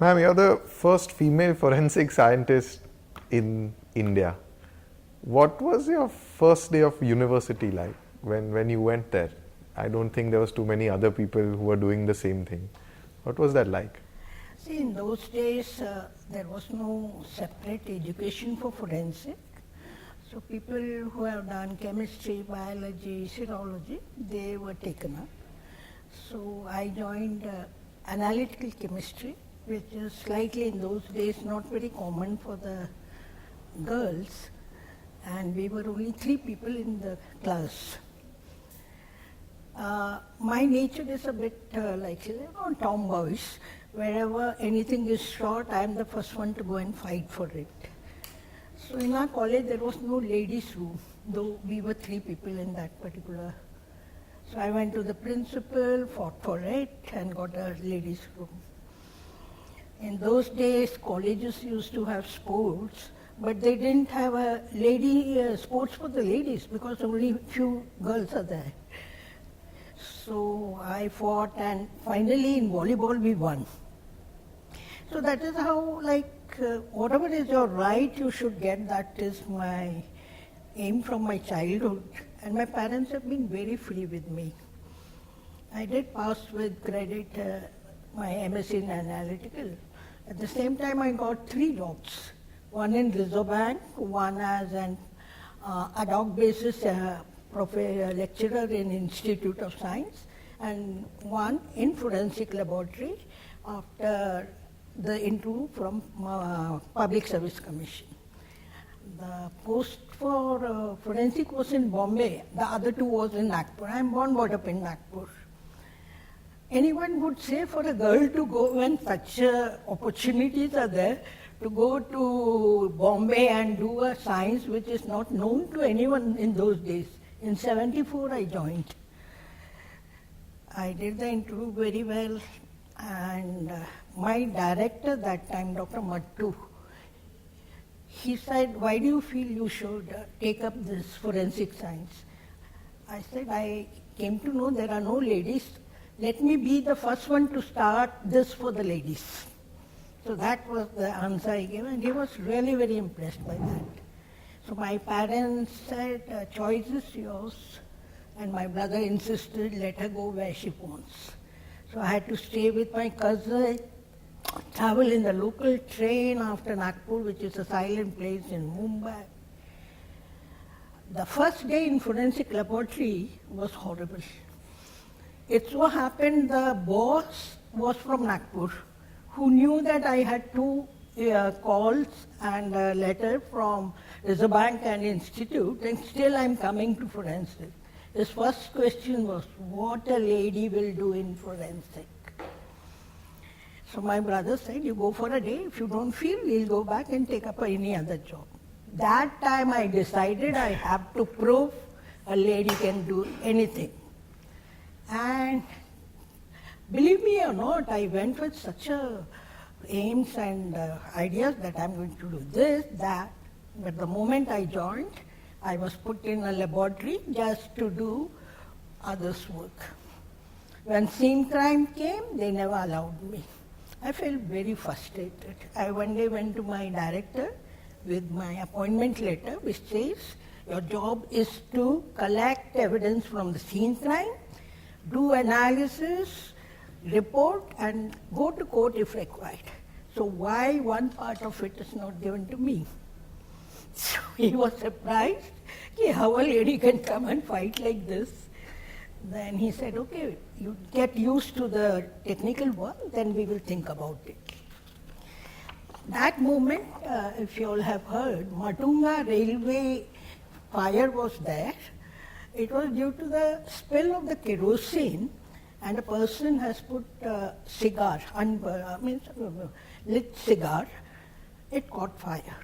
Ma'am, you're the first female forensic scientist in India. What was your first day of university like when you went there? I don't think there was too many other people who were doing the same thing. What was that like? See, in those days, there was no separate education for forensic. So people who have done chemistry, biology, serology, they were taken up. So I joined analytical chemistry, which is slightly in those days not very common for the girls. And we were only 3 people in the class. My nature is a bit tomboyish. Wherever anything is short, I am the first one to go and fight for it. So in our college, there was no ladies' room, though we were 3 people in that particular. So I went to the principal, fought for it, and got a ladies' room. In those days, colleges used to have sports, but they didn't have a lady sports for the ladies because only few girls are there. So I fought, and finally in volleyball we won. So that is how, whatever is your right, you should get. That is my aim from my childhood. And my parents have been very free with me. I did pass with credit my MSc in analytical. At the same time, I got 3 jobs. One in Reserve Bank, one as an ad hoc basis lecturer in Institute of Science, and one in forensic laboratory after the interview from Public Service Commission. The post for forensic was in Bombay. The other 2 was in Nagpur. I am born brought up in Nagpur. Anyone would say for a girl to go when such opportunities are there, to go to Bombay and do a science which is not known to anyone in those days. In '74 I joined. I did the interview very well, and my director that time, Dr. Mattu, he said, "Why do you feel you should take up this forensic science?" I said, "I came to know there are no ladies. Let me be the first one to start this for the ladies." So that was the answer I gave, and he was really very impressed by that. So my parents said, "Choice is yours," and my brother insisted, "Let her go where she wants." So I had to stay with my cousin, travel in the local train after Nagpur, which is a silent place in Mumbai. The first day in forensic laboratory was horrible. It so happened the boss was from Nagpur, who knew that I had 2 calls and a letter from Reserve Bank and Institute, and still I'm coming to forensic. His first question was, what a lady will do in forensic. So my brother said, "You go for a day. If you don't feel, we'll go back and take up any other job." That time I decided I have to prove a lady can do anything. And believe me or not, I went with such aims and ideas that I'm going to do this, that. But the moment I joined, I was put in a laboratory just to do others' work. When scene crime came, they never allowed me. I felt very frustrated. I one day went to my director with my appointment letter, which says, "Your job is to collect evidence from the scene crime, do analysis, report, and go to court if required. So why one part of it is not given to me?" So he was surprised, how a lady can come and fight like this. Then he said, "Okay, you get used to the technical work, then we will think about it." That moment, if you all have heard, Matunga railway fire was there. It was due to the spill of the kerosene, and a person has put cigar, lit cigar. It caught fire.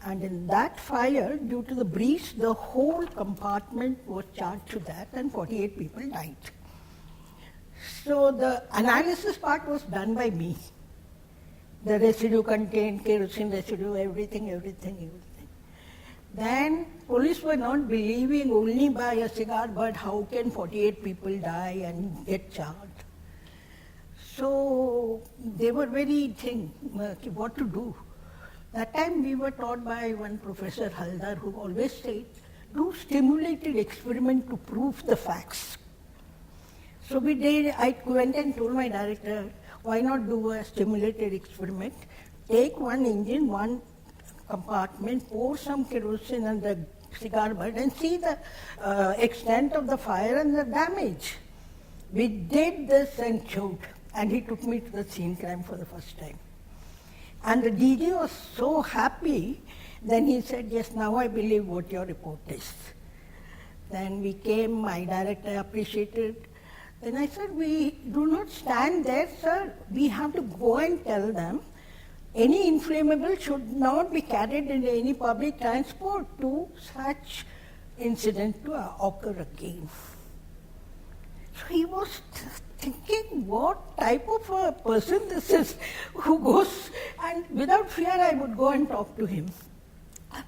And in that fire, due to the breeze, the whole compartment was charged to that, and 48 people died. So the analysis part was done by me. The residue contained kerosene residue, everything. Then police were not believing only by a cigar, but how can 48 people die and get charged? So they were very what to do. That time we were taught by one Professor Haldar who always said, do stimulated experiment to prove the facts. So we did, I went and told my director, why not do a stimulated experiment? Take one engine, one compartment, pour some kerosene on the cigar butt and see the extent of the fire and the damage. We did this and showed, and he took me to the scene crime for the first time. And the DG was so happy, then he said, yes, now I believe what your report is. Then we came, my director appreciated. Then I said, we do not stand there, sir. We have to go and tell them any inflammable should not be carried in any public transport to such incident to occur again. So he was thinking what type of a person this is who goes, and without fear I would go and talk to him.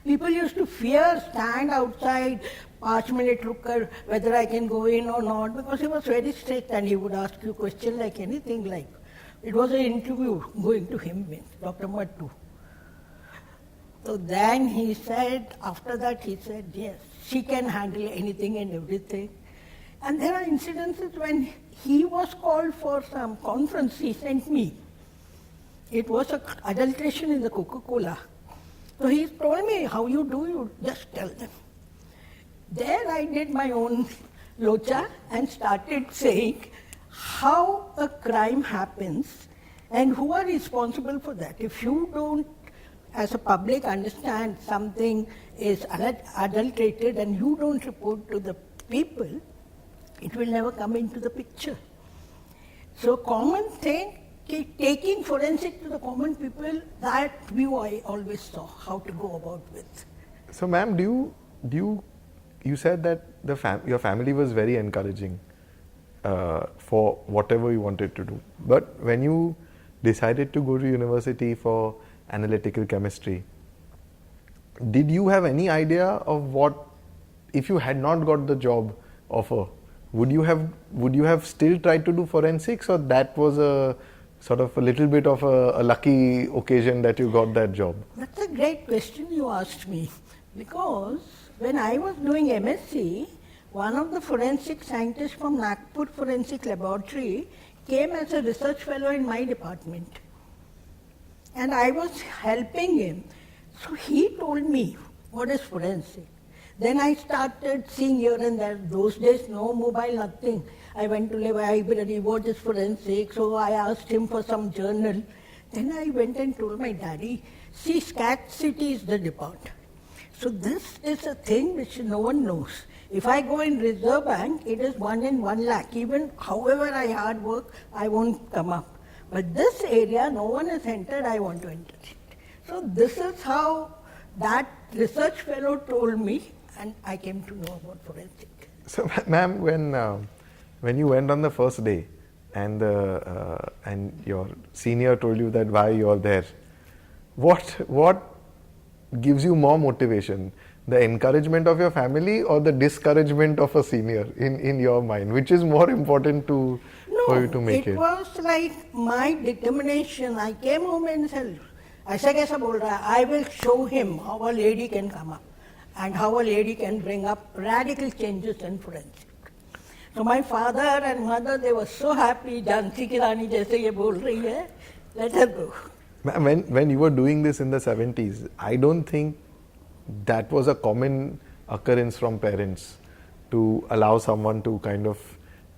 People used to fear, stand outside, 5 minute looker, whether I can go in or not, because he was very strict and he would ask you question like anything like. It was an interview going to him with Dr. Mattu. So then he said, after that he said, yes, she can handle anything and everything. And there are incidences when he was called for some conference, he sent me. It was an adulteration in the Coca-Cola. So he told me, how you do, you just tell them. There I did my own locha and started saying how a crime happens and who are responsible for that. If you don't, as a public, understand something is adulterated and you don't report to the people, it will never come into the picture. So common thing, taking forensic to the common people, that view I always saw, how to go about with. So ma'am, you said that your family was very encouraging for whatever you wanted to do. But when you decided to go to university for analytical chemistry, did you have any idea of what, if you had not got the job offer, would you have still tried to do forensics, or that was a sort of a little bit of a lucky occasion that you got that job? That's a great question you asked me, because when I was doing MSc, one of the forensic scientists from Nagpur Forensic Laboratory came as a research fellow in my department. And I was helping him. So he told me, what is forensic? Then I started seeing here and there. Those days, no mobile, nothing. I went to the library, what is forensic? So I asked him for some journal. Then I went and told my daddy, see, SCAT City is the department. So this is a thing which no one knows. If I go in Reserve Bank, it is 1 in 1 lakh. Even however I hard work, I won't come up. But this area, no one has entered, I want to enter it. So this is how that research fellow told me, and I came to know about forensic. So ma'am, when you went on the first day and your senior told you that why you're there, what gives you more motivation? The encouragement of your family or the discouragement of a senior in your mind? Which is more important for you to make it? It was like my determination. I came home and said, "Aisa kaisa bol raha hai?" I will show him how a lady can come up and how a lady can bring up radical changes in forensic. So my father and mother, they were so happy. Jhansi ki Rani jaise ye bol rahi hai, let her go. When you were doing this in the 70s, I don't think that was a common occurrence from parents to allow someone to kind of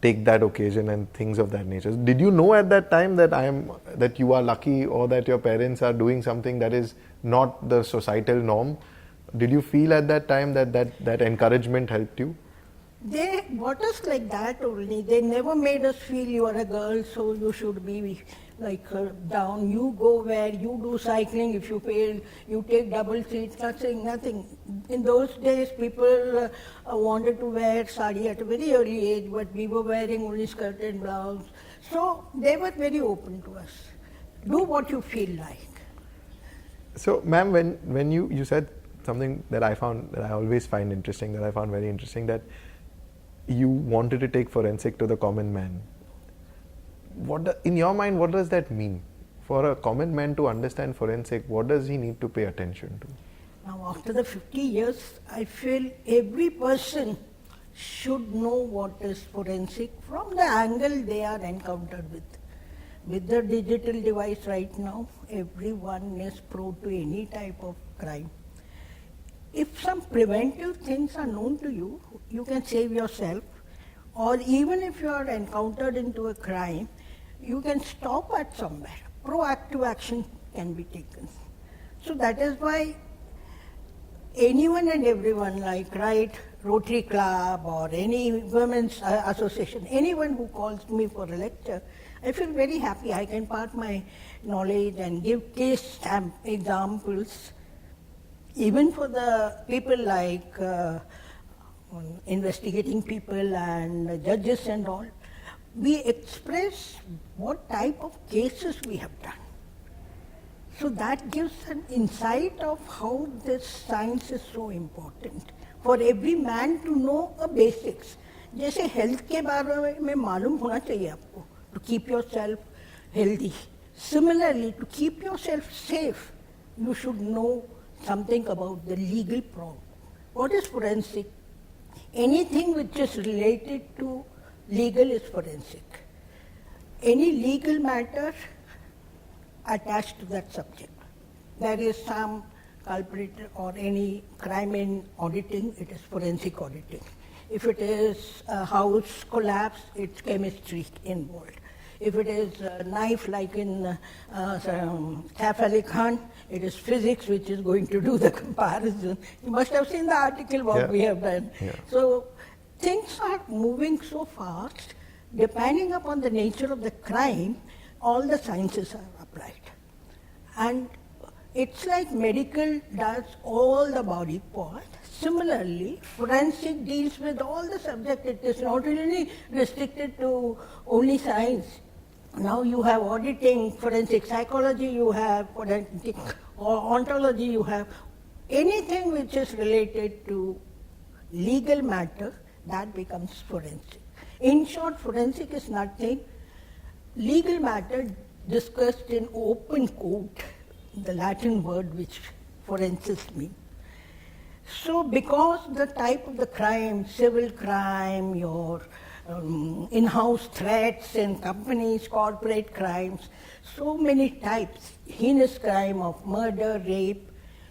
take that occasion and things of that nature. Did you know at that time that you are lucky, or that your parents are doing something that is not the societal norm? Did you feel at that time that encouragement helped you? They brought us like that only. They never made us feel you are a girl, so you should be like down. You go where, you do cycling. If you fail, you take double seats. Nothing. In those days, people wanted to wear sari at a very early age, but we were wearing only skirt and blouse. So they were very open to us. Do what you feel like. So, ma'am, when you said something that I always find interesting, that I found very interesting, that you wanted to take forensic to the common man. In your mind, what does that mean? For a common man to understand forensic, what does he need to pay attention to? Now, after the 50 years, I feel every person should know what is forensic from the angle they are encountered with. With the digital device right now, everyone is prone to any type of crime. If some preventive things are known to you, you can save yourself, or even if you are encountered into a crime, you can stop at somewhere. Proactive action can be taken. So that is why anyone and everyone, like Rotary Club or any women's association, anyone who calls me for a lecture, I feel very happy. I can part my knowledge and give case examples, even for the people like investigating people and judges and all. We express what type of cases we have done. So that gives an insight of how this science is so important for every man to know the basics. जैसे health के बारे में मालूम होना चाहिए आपको to keep yourself healthy. Similarly, to keep yourself safe, you should know something about the legal problem. What is forensic? Anything which is related to legal is forensic. Any legal matter attached to that subject. There is some culprit or any crime in auditing, it is forensic auditing. If it is a house collapse, it's chemistry involved. If it is a knife like in Saif Ali Khan, it is physics which is going to do the comparison. You must have seen the article what we have done. Yeah. So things are moving so fast, depending upon the nature of the crime, all the sciences are applied. And it's like medical does all the body parts. Similarly, forensic deals with all the subject. It is not really restricted to only science. Now you have auditing, forensic psychology, you have forensic ontology, you have anything which is related to legal matter, that becomes forensic. In short, forensic is nothing. Legal matter discussed in open court, the Latin word which forensics means. So because the type of the crime, civil crime, your in-house threats in companies, corporate crimes, so many types, heinous crime of murder, rape,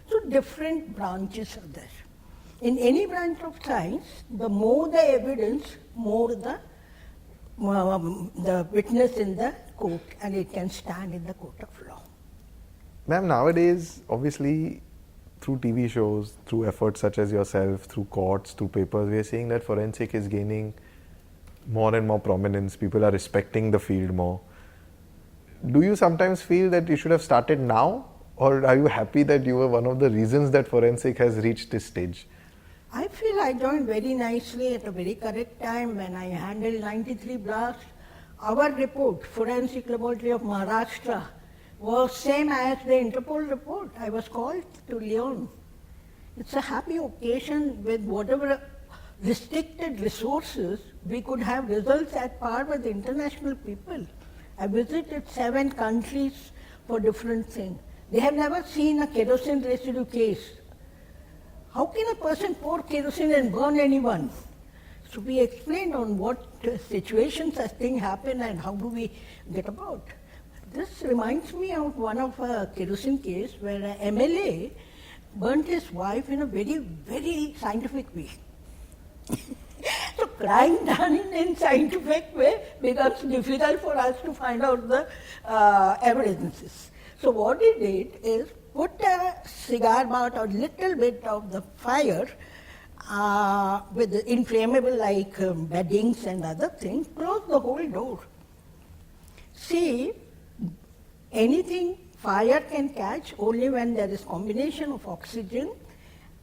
so different branches are there. In any branch of science, the more the evidence, more the witness in the court, and it can stand in the court of law. Ma'am, nowadays, obviously, through TV shows, through efforts such as yourself, through courts, through papers, we are seeing that forensic is gaining more and more prominence. People are respecting the field more. Do you sometimes feel that you should have started now? Or are you happy that you were one of the reasons that forensic has reached this stage? I feel I joined very nicely at a very correct time when I handled 93 blasts. Our report, Forensic Laboratory of Maharashtra, was same as the Interpol report. I was called to Lyon. It's a happy occasion. With whatever restricted resources, we could have results at par with international people. I visited 7 countries for different things. They have never seen a kerosene residue case. How can a person pour kerosene and burn anyone? So we explained on what situations such things happen and how do we get about. This reminds me of one of a kerosene case where an MLA burnt his wife in a very, very scientific way. So crime done in scientific way becomes difficult for us to find out the evidences. So what he did is put a cigar butt or little bit of the fire with the inflammable like beddings and other things, close the whole door. See, anything fire can catch only when there is combination of oxygen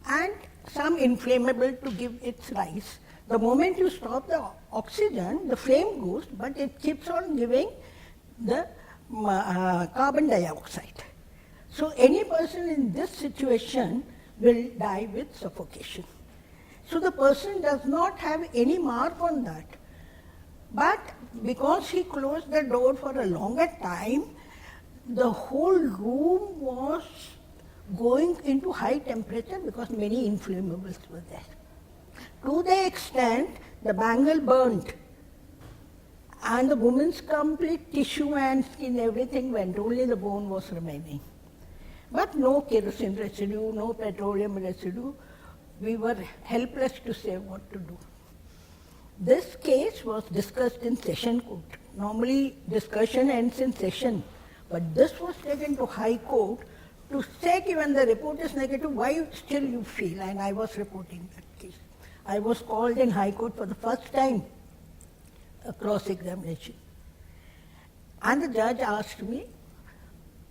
and some inflammable to give its rise. The moment you stop the oxygen, the flame goes, but it keeps on giving the carbon dioxide. So any person in this situation will die with suffocation. So the person does not have any mark on that. But because he closed the door for a longer time, the whole room was going into high temperature because many inflammables were there. To the extent the bangle burnt and the woman's complete tissue and skin, everything went, only the bone was remaining. But no kerosene residue, no petroleum residue. We were helpless to say what to do. This case was discussed in session court. Normally discussion ends in session, but this was taken to High Court to check when the report is negative, why still you feel, and I was reporting that case. I was called in High Court for the first time, a cross-examination. And the judge asked me,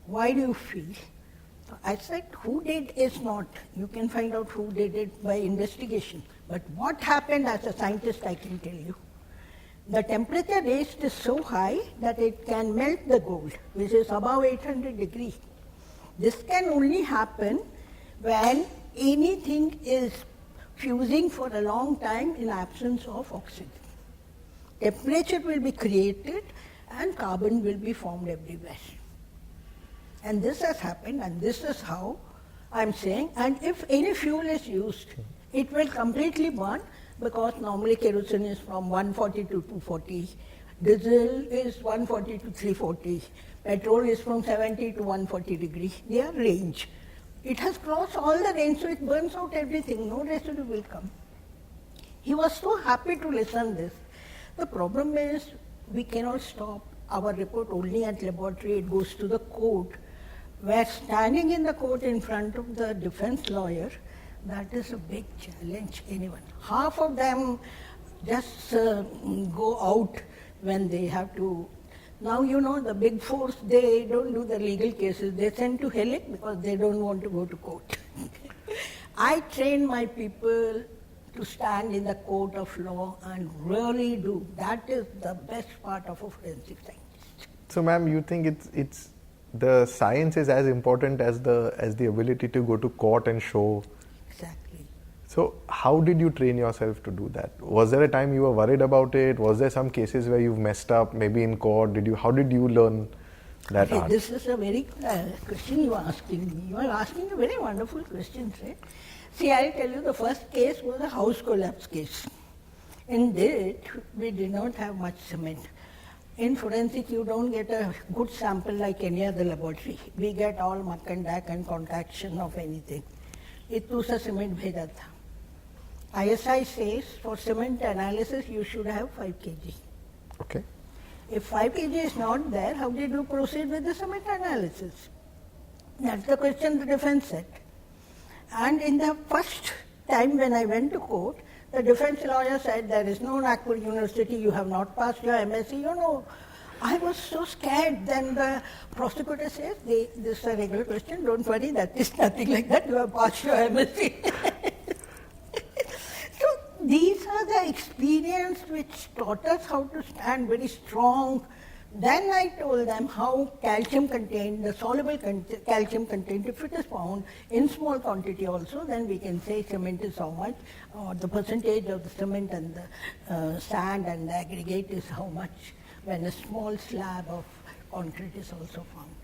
why do you feel? So I said, who did is not. You can find out who did it by investigation. But what happened as a scientist, I can tell you. The temperature raised is so high that it can melt the gold, which is above 800 degrees. This can only happen when anything is fusing for a long time in absence of oxygen. Temperature will be created and carbon will be formed everywhere. And this has happened, and this is how I'm saying. And if any fuel is used, it will completely burn, because normally kerosene is from 140 to 240, diesel is 140 to 340, petrol is from 70 to 140 degrees. Their range. It has crossed all the range, so it burns out everything. No residue will come. He was so happy to listen this. The problem is we cannot stop our report only at laboratory. It goes to the court. We're standing in the court in front of the defense lawyer. That is a big challenge, anyone. Half of them just go out when they have to. Now, you know, the big fours, they don't do the legal cases. They send to Helic because they don't want to go to court. I train my people to stand in the court of law and really do. That is the best part of a forensic scientist. So, ma'am, you think it's the science is as important as the ability to go to court and show. Exactly. So how did you train yourself to do that? Was there a time you were worried about it? Was there some cases where you've messed up, maybe in court? How did you learn that art? This is a very question you are asking me. You are asking a very wonderful question, right? See, I'll tell you, the first case was a house collapse case. In it, we did not have much cement. In forensic, you don't get a good sample like any other laboratory. We get all muck and dack and concoction of anything. इतू सा cement भेजा था. ISI says for cement analysis you should have 5 kg. Okay. If 5 kg is not there, how did you proceed with the cement analysis? That's the question the defense said. And in the first time when I went to court, the defense lawyer said, there is no Nagpur University, you have not passed your MSc, you know. I was so scared. Then the prosecutor says, this is a regular question, don't worry, that is nothing like that, you have passed your MSc. So these are the experience which taught us how to stand very strong. Then I told them how calcium contained, the soluble calcium contained, if it is found in small quantity also, then we can say cement is how much, or the percentage of the cement and the sand and the aggregate is how much, when a small slab of concrete is also found.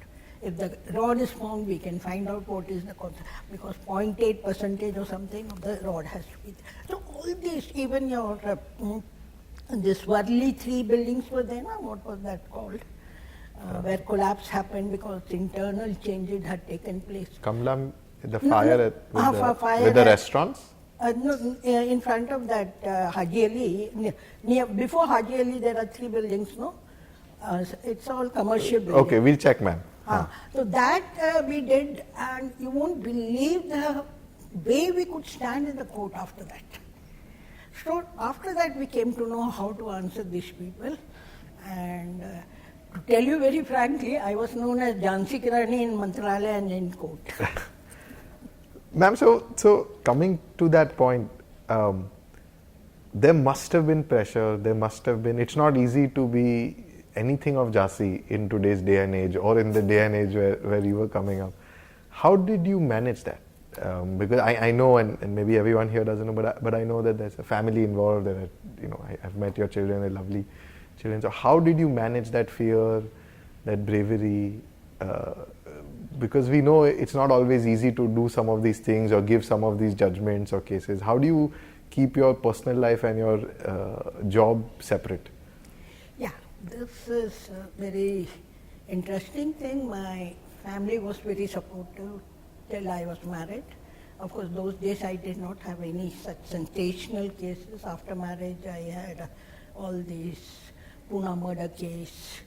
If the rod is found, we can find out what is the concentration, because 0.8% or something of the rod has to be there. So all this, even your this Worli 3 buildings were there, what was that called? Where collapse happened because internal changes had taken place. Kamla, the fire with the restaurants? No, in front of that Haji Ali, before Haji Ali there are 3 buildings, no? It's all commercial buildings. Okay, we'll check, ma'am. So that we did, and you won't believe the way we could stand in the court after that. So after that we came to know how to answer these people, and to tell you very frankly, I was known as Jhansi Kirani in Mantralaya and in court. Ma'am, so coming to that point, there must have been pressure, there must have been, it's not easy to be anything of Jhansi in today's day and age, or in the day and age where you were coming up. How did you manage that? Because I know, and maybe everyone here doesn't know, but I know that there's a family involved, and I've met your children, they're lovely children. So how did you manage that fear, that bravery? Because we know it's not always easy to do some of these things or give some of these judgments or cases. How do you keep your personal life and your job separate? Yeah, this is a very interesting thing. My family was very supportive till I was married. Of course, those days I did not have any such sensational cases. After marriage, I had all these Pune murder case,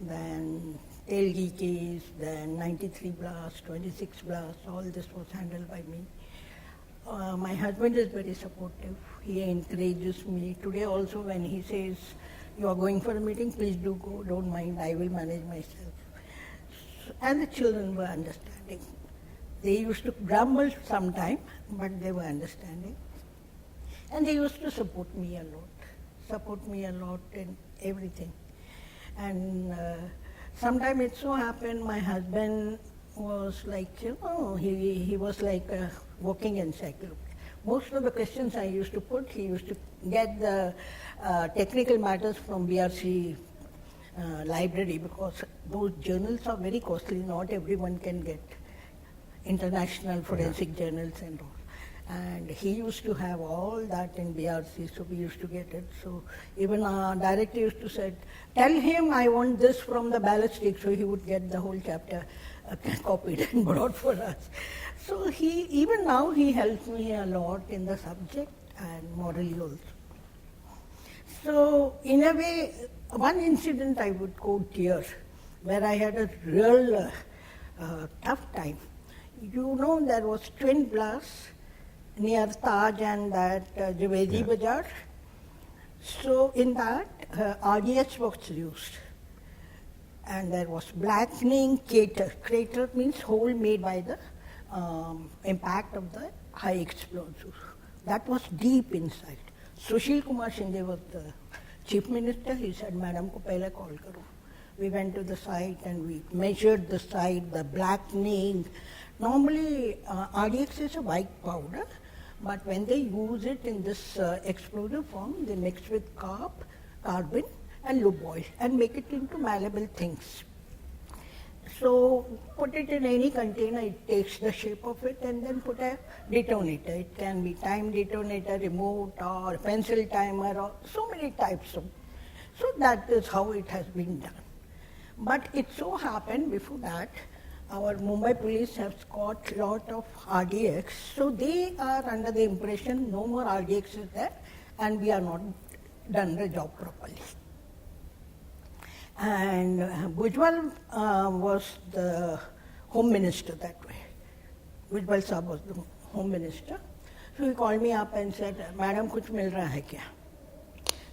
then Telgi case, then 93 blast, 26 blast, all this was handled by me. My husband is very supportive. He encourages me. Today also when he says, you are going for a meeting, please do go, don't mind, I will manage myself. And the children were understanding. They used to grumble sometime, but they were understanding. And they used to support me a lot in everything. And sometime it so happened my husband was like, he was like a walking encyclopedia. Most of the questions I used to put, he used to get the technical matters from BRC library, because those journals are very costly. Not everyone can get international forensic journals and all. And he used to have all that in BRC, so we used to get it. So even our director used to say, tell him I want this from the ballistic, so he would get the whole chapter copied and brought for us. So even now he helps me a lot in the subject and morally also. So in a way, one incident I would quote here, where I had a real tough time. You know, there was twin blasts near Taj and that Javedi Bazaar. So in that, RDS was used. And there was blackening crater. Crater means hole made by the impact of the high explosive. That was deep inside. Sushil Kumar Shinde was the chief minister. He said, Madam ko pehle call karo. We went to the site and we measured the site, the blackening. Normally, RDX is a white powder, but when they use it in this explosive form, they mix with carbon and lube oil and make it into malleable things. So put it in any container, it takes the shape of it, and then put a detonator. It can be time detonator, remote, or pencil timer, or so many types of. So that is how it has been done. But it so happened before that, our Mumbai police has got a lot of RDX, so they are under the impression no more RDX is there, and we are not done the job properly. And Bhujbal was the home minister that way. Bhujbal Sahab was the home minister. So he called me up and said, Madam, kuch mil raha hai kya?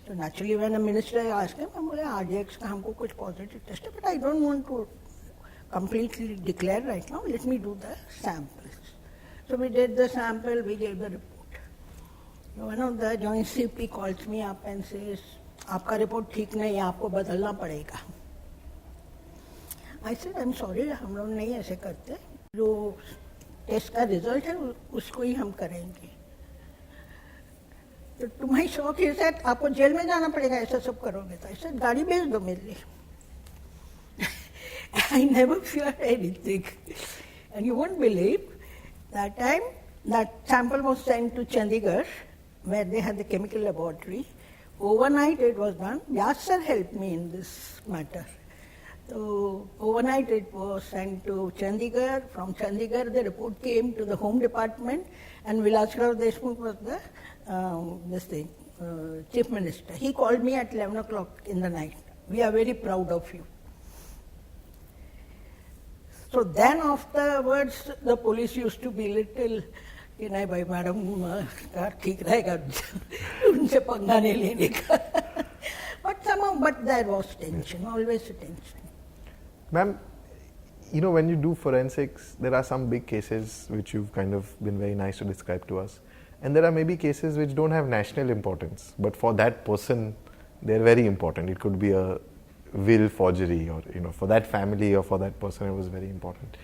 So naturally when the minister asked him, I said, RDX ka humko kuch positive test hai, but I don't want to completely declare right now, let me do the samples. So we did the sample, we gave the report. One of the joint CP calls me up and says, आपका report ठीक नहीं है, आपको बदलना पड़ेगा. I said, I'm sorry, हम लोग नहीं ऐसे करते. जो टेस्ट का रिजल्ट है उसको ही हम करेंगे. तो to my shock he said, आपको जेल में जाना पड़ेगा ऐसा सब करोगे तो. I said, गाड़ी भेज दो मेरे लिए. I never feared anything. And you won't believe, that time that sample was sent to Chandigarh, where they had the chemical laboratory. Overnight it was done. Vyas sir helped me in this matter. So overnight it was sent to Chandigarh. From Chandigarh the report came to the Home Department, and Vilasrao Deshmukh was the Chief Minister. He called me at 11 o'clock in the night. We are very proud of you. So then afterwards the police used to be little, कि नहीं भाई madam का ठीक रहेगा उनसे पंगा नहीं लेने का. But somehow, but there was tension, always a tension. Ma'am, you know, when you do forensics, there are some big cases which you've kind of been very nice to describe to us, and there are maybe cases which don't have national importance, but for that person they're very important. It could be a will forgery, or for that family or for that person it was very important.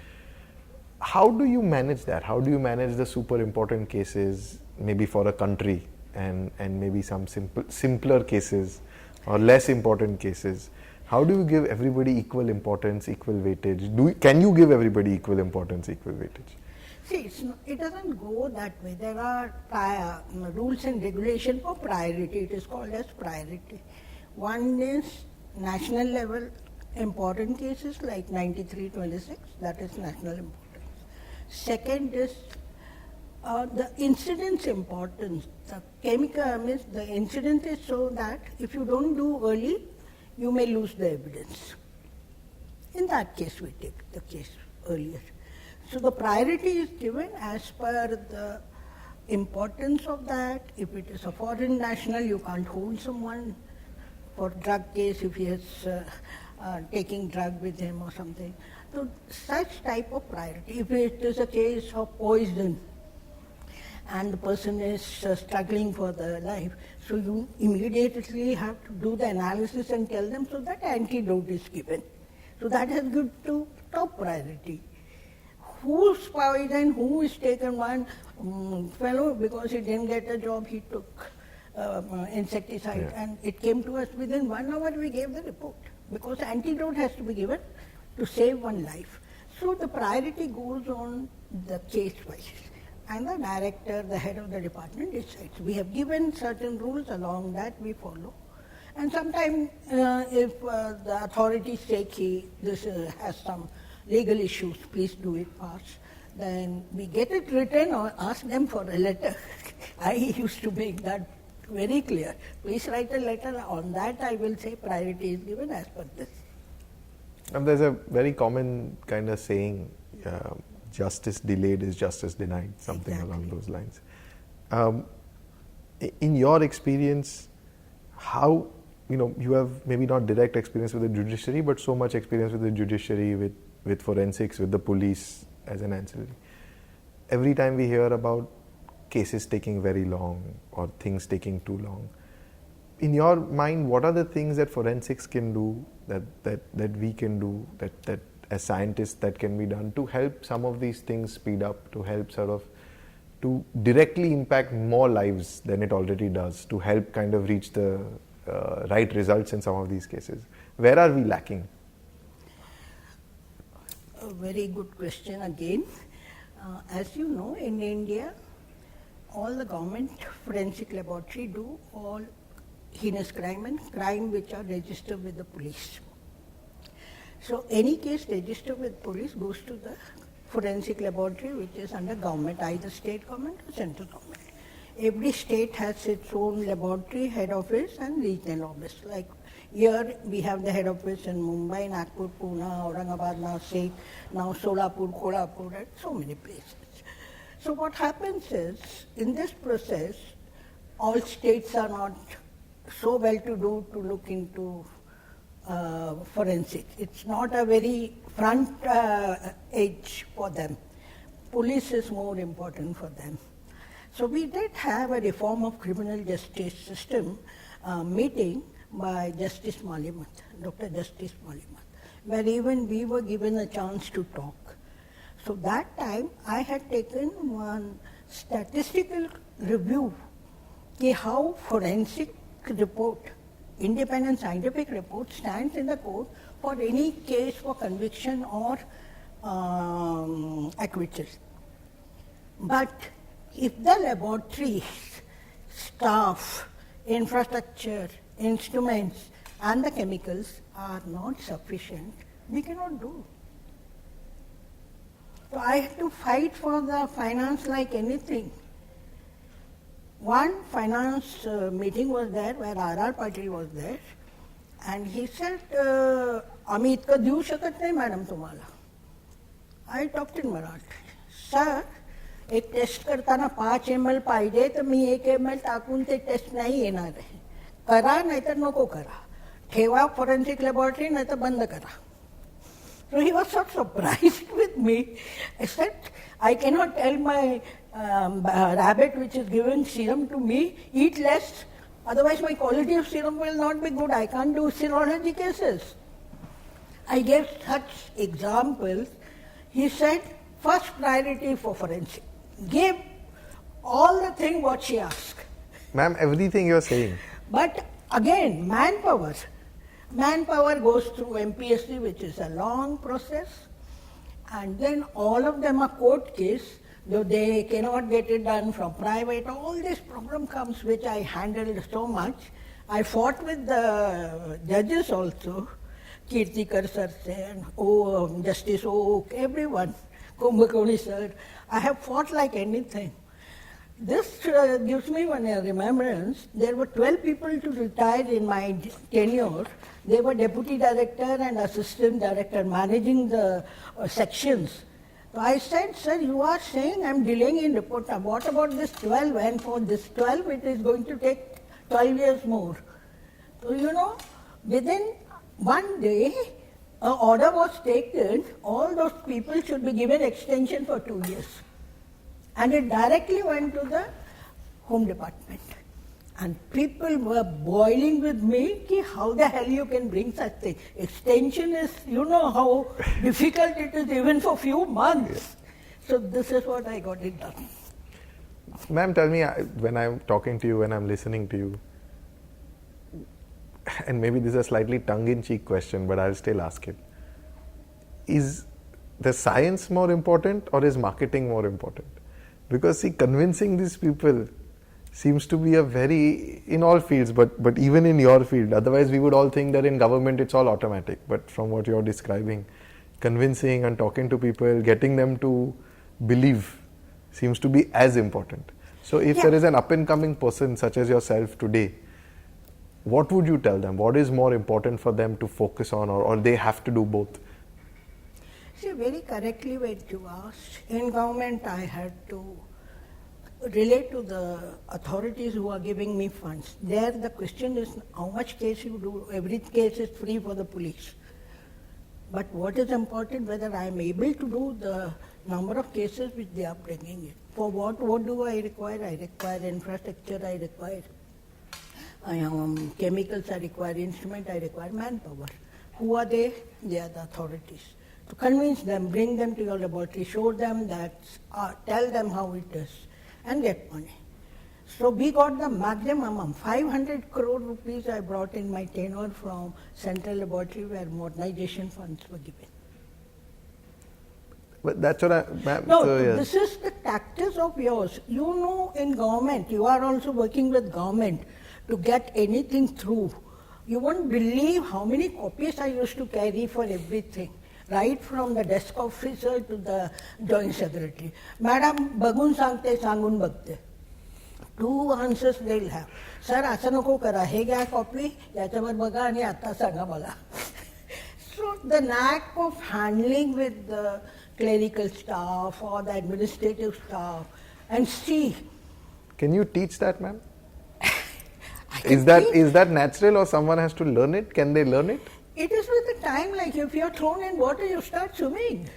How do you manage that? How do you manage the super important cases, maybe for a country, and maybe some simpler cases or less important cases. How do you give everybody equal importance, equal weightage? Can you give everybody equal importance, equal weightage? See, it doesn't go that way. There are rules and regulation for priority. It is called as priority. One is national level important cases like 9326, that is national importance. Second is the incidence importance. The chemical means the incident is so that if you don't do early, you may lose the evidence. In that case, we take the case earlier. So the priority is given as per the importance of that. If it is a foreign national, you can't hold someone for drug case if he is taking drug with him or something. So such type of priority. If it is a case of poison and the person is struggling for their life, so you immediately have to do the analysis and tell them so that antidote is given. So that has given to top priority. Who's poison, who is taken one fellow because he didn't get a job, he took insecticide and it came to us within 1 hour we gave the report because antidote has to be given to save one life. So the priority goes on the case wise and the director, the head of the department decides. We have given certain rules, along that we follow. And sometimes if the authorities say this has some legal issues, please do it fast, then we get it written or ask them for a letter. I used to make that very clear. Please write a letter. On that I will say priority is given as per this. And there's a very common kind of saying, justice delayed is justice denied, something along those lines. In your experience, how, you have maybe not direct experience with the judiciary, but so much experience with the judiciary, with forensics, with the police as an ancillary. Every time we hear about cases taking very long or things taking too long, in your mind, what are the things that forensics can do, that we can do, that as scientists that can be done to help some of these things speed up, to help to directly impact more lives than it already does, to help kind of reach the right results in some of these cases? Where are we lacking? A very good question again. As you know, in India, all the government forensic laboratory do all heinous crime and crime which are registered with the police. So any case registered with police goes to the forensic laboratory which is under government, either state government or central government. Every state has its own laboratory, head office and regional office. Like here we have the head office in Mumbai, Nagpur, Pune, Aurangabad, Nashik, now Solapur, Kolhapur, and so many places. So what happens is, in this process, all states are not so well-to-do to look into forensic. It's not a very front edge for them. Police is more important for them. So we did have a reform of criminal justice system meeting by Justice Malimat, Dr. Justice Malimat, where even we were given a chance to talk. So that time I had taken one statistical review how forensic report, independent scientific report stands in the court for any case for conviction or acquittal. But if the laboratory staff, infrastructure, instruments and the chemicals are not sufficient, we cannot do. So I had to fight for the finance like anything. One finance meeting was there where R.R. Patil was there and he said, आम्ही इतकं देऊ शकत नाही madam तुम्हाला. I talked in Marathi. Sir, एक test करताना 5 ml पाहिजे तर मी 1 ml टाकून ते टेस्ट नाही येणार आहे. करा नाहीतर नको करा. ठेवा फोरेन्सिक लॅबोरेटरी नाहीतर बंद करा. So he was so surprised with me. I said, I cannot tell my rabbit which is given serum to me, eat less, otherwise my quality of serum will not be good. I can't do serology cases. I gave such examples. He said, first priority for forensic. Give all the thing what she asked. Ma'am, everything you're saying. But Again, manpower. Manpower goes through MPSC, which is a long process, and then all of them are court case, though they cannot get it done from private. All this problem comes, which I handled so much. I fought with the judges also, Kirtikar sir and Justice Oak, everyone, Kumbhakoni sir. I have fought like anything. This gives me one remembrance. There were 12 people to retire in my tenure. They were deputy director and assistant director managing the sections. So I said, sir, you are saying I'm delaying in report. Now, what about this 12? And for this 12, it is going to take 12 years more. So, within one day, an order was taken, all those people should be given extension for 2 years. And it directly went to the Home Department. And people were boiling with me, ki how the hell you can bring such thing. Extension is, you know how difficult it is even for few months. So this is what I got it done. Ma'am, tell me, when I'm talking to you, when I'm listening to you, and maybe this is a slightly tongue-in-cheek question, but I'll still ask it. Is the science more important or is marketing more important? Because see, convincing these people seems to be a very, in all fields, but even in your field, otherwise we would all think that in government it's all automatic. But from what you're describing, convincing and talking to people, getting them to believe seems to be as important. So if there is an up-and-coming person such as yourself today, what would you tell them? What is more important for them to focus on, or they have to do both? See, very correctly what you asked. In government, I had to relate to the authorities who are giving me funds. There, the question is how much case you do. Every case is free for the police. But what is important, whether I am able to do the number of cases which they are bringing in. For what do I require? I require infrastructure, I require chemicals, I require instrument, I require manpower. Who are they? They are the authorities. To convince them, bring them to your laboratory, show them that, tell them how it is, and get money. So we got the maximum, 500 crore rupees I brought in my tenure from Central Laboratory where modernization funds were given. But that's what This is the tactics of yours. You know, in government, you are also working with government to get anything through. You won't believe how many copies I used to carry for everything. Right from the desk officer to the joint secretary. Madam, bagun sangte, sangun bagte. 2 answers they'll have. Sir, asa नको करा. हे घ्या copy, याच्यावर बघा आणि आता सांगा मला. So the knack of handling with the clerical staff or the administrative staff and see. Can you teach that, ma'am? Is that natural or someone has to learn it? Can they learn it? It is with the time, like if you are thrown in water, you start swimming.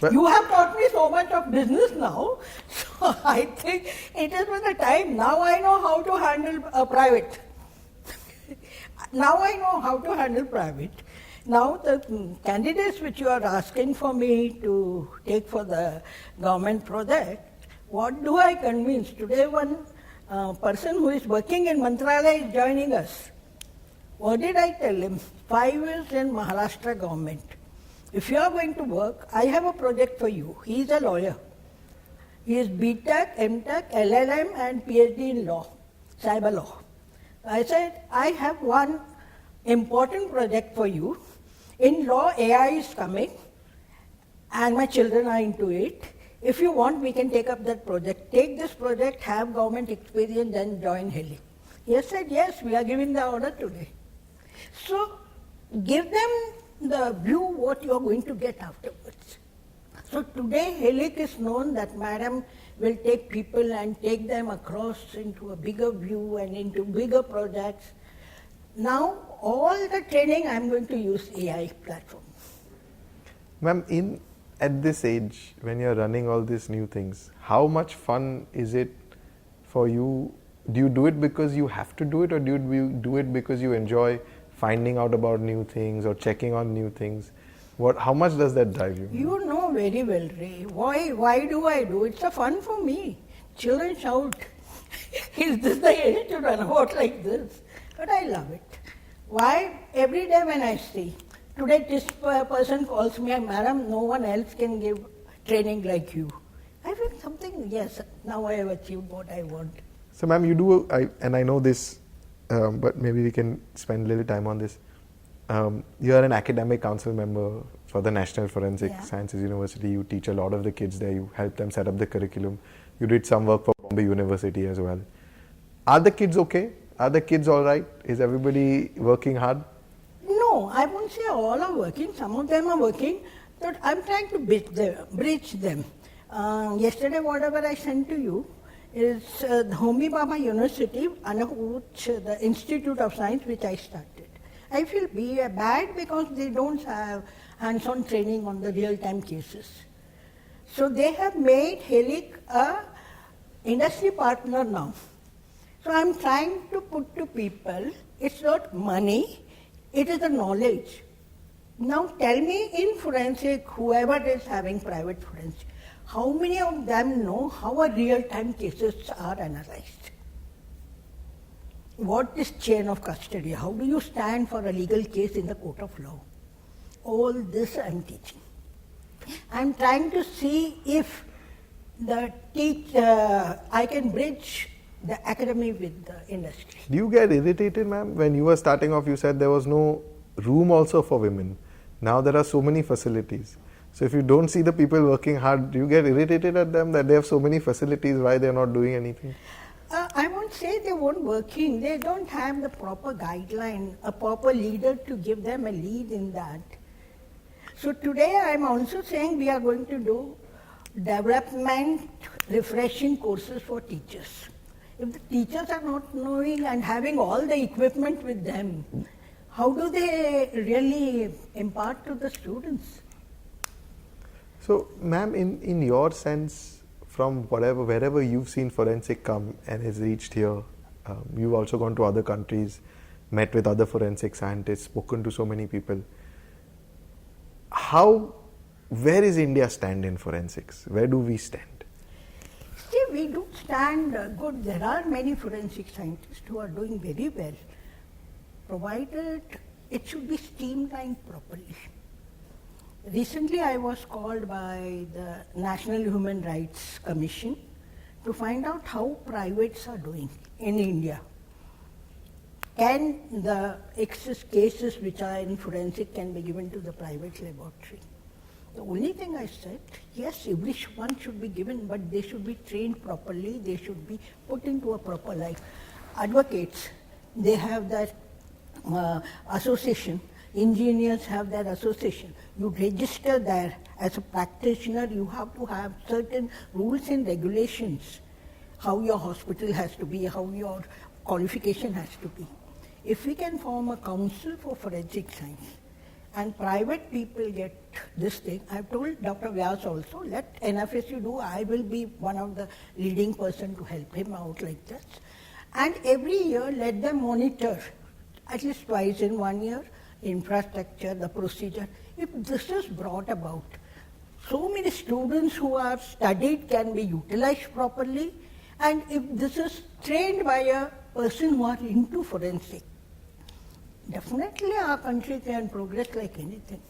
But you have taught me so much of business now, so I think it is with the time. Now I know how to handle private. Now I know how to handle private. Now the candidates which you are asking for me to take for the government project, what do I convince? Today one person who is working in Mantralaya is joining us. What did I tell him? 5 years in Maharashtra government. If you are going to work, I have a project for you. He is a lawyer. He is BTech, MTech, LLM and PhD in law, cyber law. I said, I have one important project for you. In law, AI is coming and my children are into it. If you want, we can take up that project. Take this project, have government experience and join Heli. He said, yes, we are giving the order today. So give them the view what you are going to get afterwards. So today Helic is known that madam will take people and take them across into a bigger view and into bigger projects. Now all the training I am going to use AI platform. Ma'am, at this age, when you are running all these new things, how much fun is it for you? Do you do it because you have to do it, or do you do it because you enjoy finding out about new things or checking on new things? How much does that drive you? You know very well, Ray. Why do I do it? It's a fun for me. Children shout, is this the age to run about like this? But I love it. Why? Every day when I see, today this person calls me, Madam, no one else can give training like you. I feel something, yes, now I have achieved what I want. So, ma'am, you do, and I know this, but maybe we can spend a little time on this. You are an academic council member for the National Forensic Sciences University. You teach a lot of the kids there. You help them set up the curriculum. You did some work for Bombay University as well. Are the kids okay? Are the kids all right? Is everybody working hard? No, I won't say all are working. Some of them are working, but I'm trying to bridge them. Yesterday, whatever I sent to you is the Homi Bhabha University, under which the Institute of Science, which I started. I feel bad because they don't have hands-on training on the real-time cases. So they have made Helic a industry partner now. So I'm trying to put to people, it's not money, it is the knowledge. Now tell me in forensic, whoever is having private forensic, how many of them know how a real-time cases are analyzed? What is chain of custody? How do you stand for a legal case in the court of law? All this I'm teaching. I'm trying to see if I can bridge the academy with the industry. Do you get irritated, ma'am? When you were starting off, you said there was no room also for women. Now there are so many facilities. So if you don't see the people working hard, do you get irritated at them that they have so many facilities, why they're not doing anything? I won't say they weren't working. They don't have the proper guideline, a proper leader to give them a lead in that. So today I'm also saying we are going to do development refreshing courses for teachers. If the teachers are not knowing and having all the equipment with them, how do they really impart to the students? So, ma'am, in your sense, from wherever you've seen forensic come and has reached here, you've also gone to other countries, met with other forensic scientists, spoken to so many people. Where is India stand in forensics? Where do we stand? See, we do stand good. There are many forensic scientists who are doing very well, provided it should be streamlined properly. Recently, I was called by the National Human Rights Commission to find out how privates are doing in India. Can the excess cases which are in forensic can be given to the private laboratory? The only thing I said, yes, every one should be given, but they should be trained properly, they should be put into a proper life. Advocates, they have that association. Engineers have their association. You register there as a practitioner, you have to have certain rules and regulations, how your hospital has to be, how your qualification has to be. If we can form a council for forensic science and private people get this thing, I've told Dr. Vyas also, let NFSU do, I will be one of the leading person to help him out like this. And every year let them monitor, at least twice in 1 year, infrastructure, the procedure. If this is brought about, so many students who are studied can be utilized properly, and if this is trained by a person who are into forensic, definitely our country can progress like anything.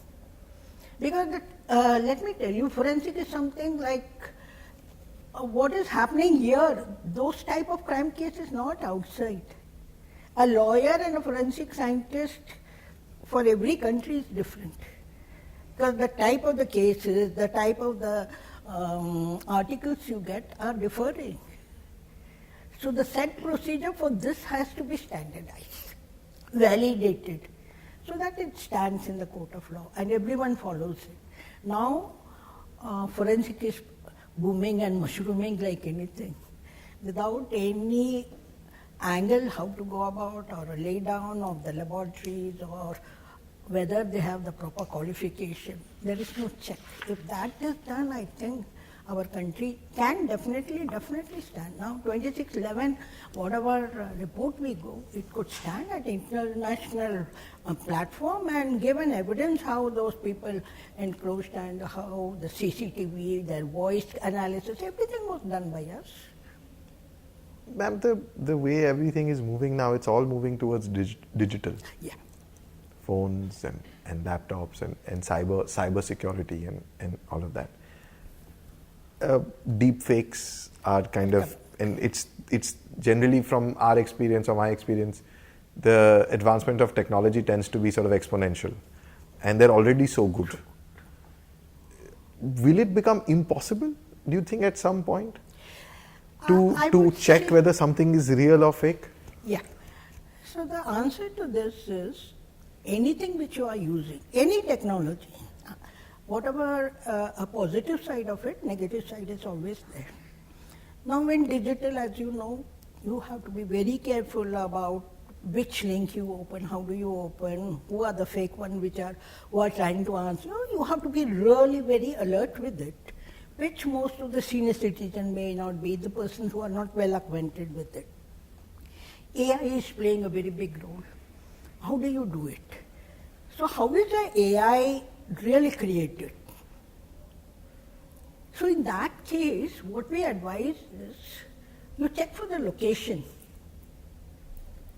Because let me tell you, forensic is something like what is happening here, those type of crime cases not outside. A lawyer and a forensic scientist for every country is different. Because the type of the cases, the type of the articles you get are differing. So the set procedure for this has to be standardized, validated, so that it stands in the court of law and everyone follows it. Now, forensic is booming and mushrooming like anything, without any angle how to go about or a lay down of the laboratories or whether they have the proper qualification. There is no check. If that is done, I think our country can definitely stand. Now 2611, whatever report we go, it could stand at international platform and give an evidence how those people encroached and how the CCTV, their voice analysis, everything was done by us. Ma'am, the way everything is moving now, it's all moving towards digital. Yeah. Phones and laptops and cyber security and all of that. Deep fakes are kind of, and it's generally from our experience or my experience, the advancement of technology tends to be sort of exponential, and they're already so good. Will it become impossible, do you think, at some point to check whether something is real or fake? Yeah. So the answer to this is anything which you are using, any technology, whatever a positive side of it, negative side is always there. Now in digital, as you know, you have to be very careful about which link you open, how do you open, who are the fake ones who are trying to answer. You have to be really very alert with it, which most of the senior citizens may not be, the persons who are not well acquainted with it. AI is playing a very big role. How do you do it? So how is the AI really created? So in that case, what we advise is you check for the location.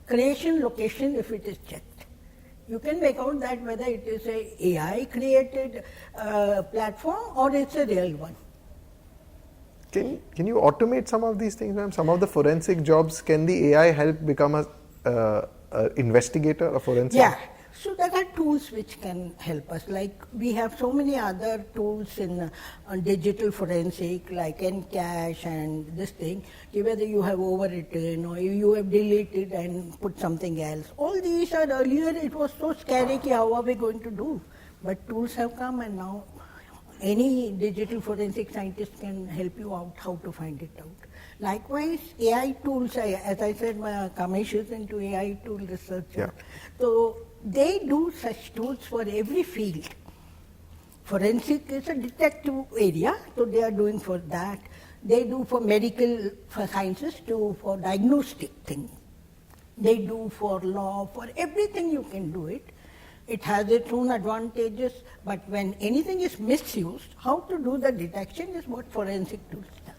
Creation location, if it is checked. You can make out that whether it is a AI created platform or it's a real one. Can you automate some of these things, ma'am? Some of the forensic jobs, can the AI help become a investigator, a forensic? Yeah. So there are tools which can help us. Like we have so many other tools in digital forensic, like Encache and this thing. Whether you have overwritten or you have deleted and put something else. All these are earlier. It was so scary. How are we going to do? But tools have come, and now any digital forensic scientist can help you out how to find it out. Likewise, AI tools. As I said, my Kamesh is into AI tool research. Yeah. So they do such tools for every field. Forensic is a detective area, so they are doing for that. They do for medical, for sciences, for diagnostic things. They do for law, for everything you can do it. It has its own advantages, but when anything is misused, how to do the detection is what forensic tools does.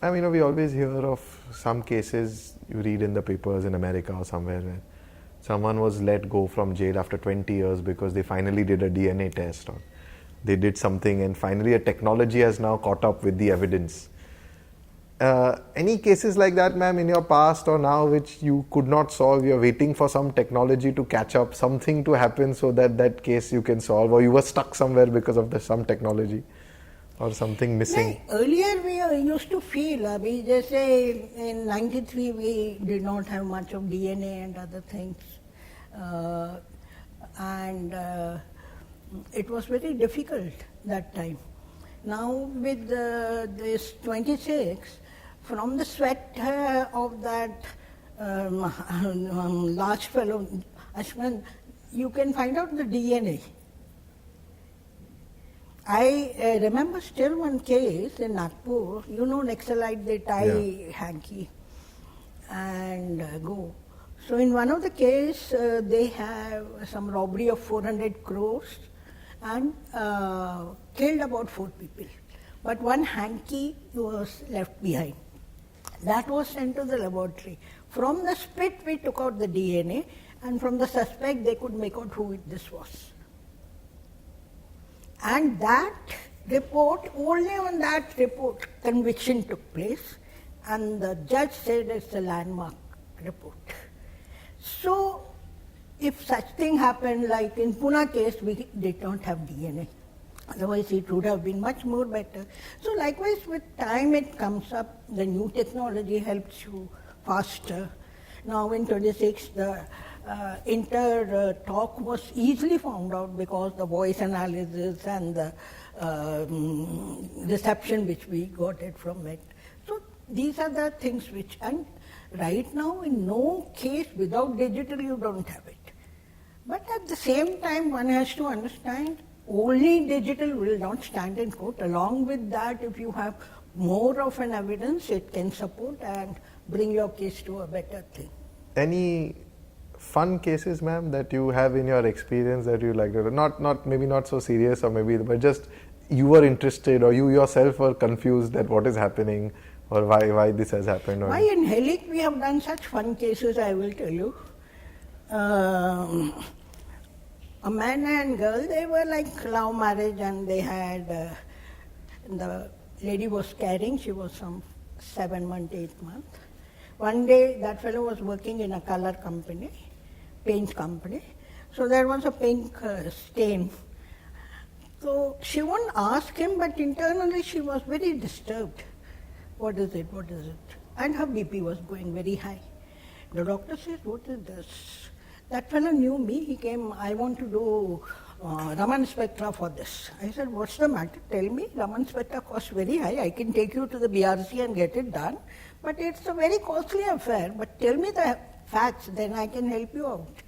I mean, we always hear of some cases you read in the papers in America or somewhere where someone was let go from jail after 20 years because they finally did a DNA test or they did something, and finally a technology has now caught up with the evidence. Any cases like that, ma'am, in your past or now which you could not solve? You're waiting for some technology to catch up, something to happen so that that case you can solve, or you were stuck somewhere because of some technology or something missing? Earlier we used to feel, we just say in 93 we did not have much of DNA and other things. It was very difficult that time. Now with this 26, from the sweat of that large fellow, Ashman, you can find out the DNA. I remember still one case in Nagpur, you know, Naxalite, they tie hanky and go. So in one of the case, they have some robbery of 400 crores and killed about 4 people. But one hanky was left behind. That was sent to the laboratory. From the spit, we took out the DNA, and from the suspect, they could make out who this was. And that report, only on that report, conviction took place, and the judge said it's a landmark report. So, if such thing happened, like in Pune case, we did not have DNA. Otherwise, it would have been much more better. So, likewise, with time it comes up, the new technology helps you faster. Now, in 26, the talk was easily found out because the voice analysis and the reception which we got it from it. So, these are the things which, and right now, in no case without digital, you don't have it. But at the same time, one has to understand only digital will not stand in court. Along with that, if you have more of an evidence, it can support and bring your case to a better thing. Any fun cases, ma'am, that you have in your experience that you like? Not maybe not so serious, or maybe, but just you were interested or you yourself were confused that what is happening, or why this has happened? Or Why in Helic we have done such fun cases, I will tell you. A man and girl, they were like love marriage, and they had, the lady was carrying, she was some 7 months, 8 months. One day that fellow was working in a color company, paint company. So there was a pink stain. So she won't ask him, but internally she was very disturbed. What is it? What is it? And her BP was going very high. The doctor says, what is this? That fellow knew me. He came, I want to do Raman spectra for this. I said, what's the matter? Tell me. Raman spectra costs very high. I can take you to the BRC and get it done. But it's a very costly affair. But tell me the facts, then I can help you out.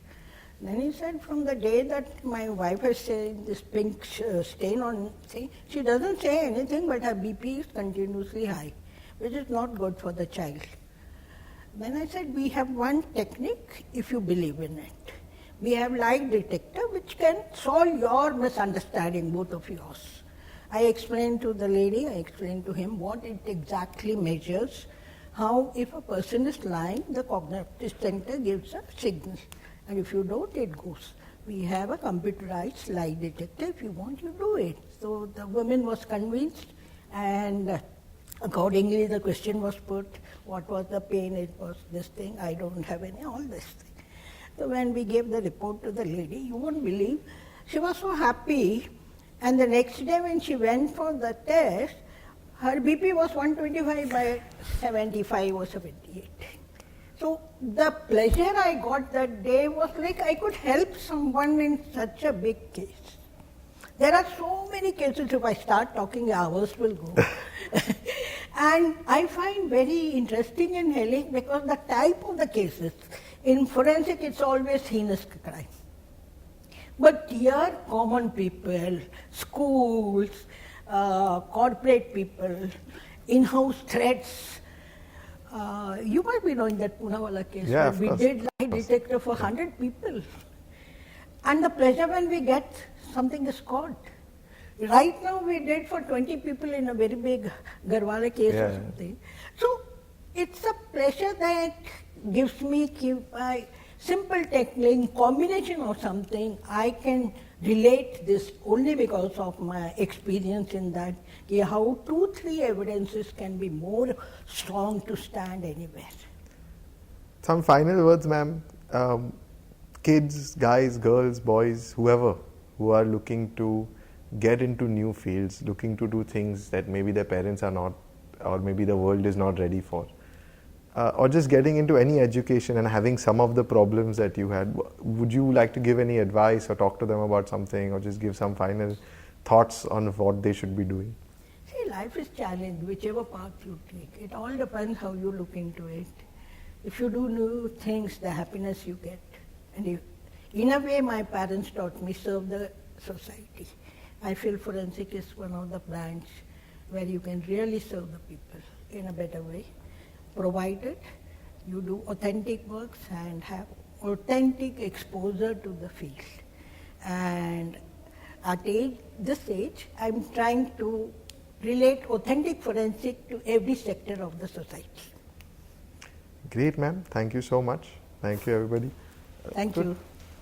Then he said, from the day that my wife has seen this pink stain on thing, she doesn't say anything, but her BP is continuously high, which is not good for the child. Then I said, we have one technique, if you believe in it. We have lie detector, which can solve your misunderstanding, both of yours. I explained to the lady, I explained to him what it exactly measures, how if a person is lying, the cognitive center gives a signal. And if you don't, it goes. We have a computerized lie detector. If you want, you do it. So the woman was convinced, and accordingly the question was put, what was the pain? It was this thing, I don't have any, all this thing. So when we gave the report to the lady, you won't believe, she was so happy, and the next day when she went for the test, her BP was 125 by 75 or 78. So the pleasure I got that day was like I could help someone in such a big case. There are so many cases, if I start talking, hours will go. And I find very interesting in Helic because the type of the cases, in forensic it's always heinous crime. But here common people, schools, corporate people, in-house threats. You might be knowing that Poonawalla case. Yeah, we course. did lie detector for 100 people. And the pleasure when we get something is caught. Right now we did for 20 people in a very big Garwala case or something. So it's a pleasure that gives me by simple technique, combination of something, I can relate this only because of my experience in that, how 2-3 evidences can be more strong to stand anywhere. Some final words, ma'am. Kids, guys, girls, boys, whoever who are looking to get into new fields, looking to do things that maybe their parents are not, or maybe the world is not ready for, or just getting into any education and having some of the problems that you had, would you like to give any advice or talk to them about something, or just give some final thoughts on what they should be doing? See, life is challenge, whichever path you take. It all depends how you look into it. If you do new things, the happiness you get. And if, in a way, my parents taught me serve the society. I feel forensic is one of the branch where you can really serve the people in a better way, provided you do authentic works and have authentic exposure to the field. And at this age, I'm trying to relate authentic forensic to every sector of the society. Great, ma'am. Thank you so much. Thank you, everybody. Thank you.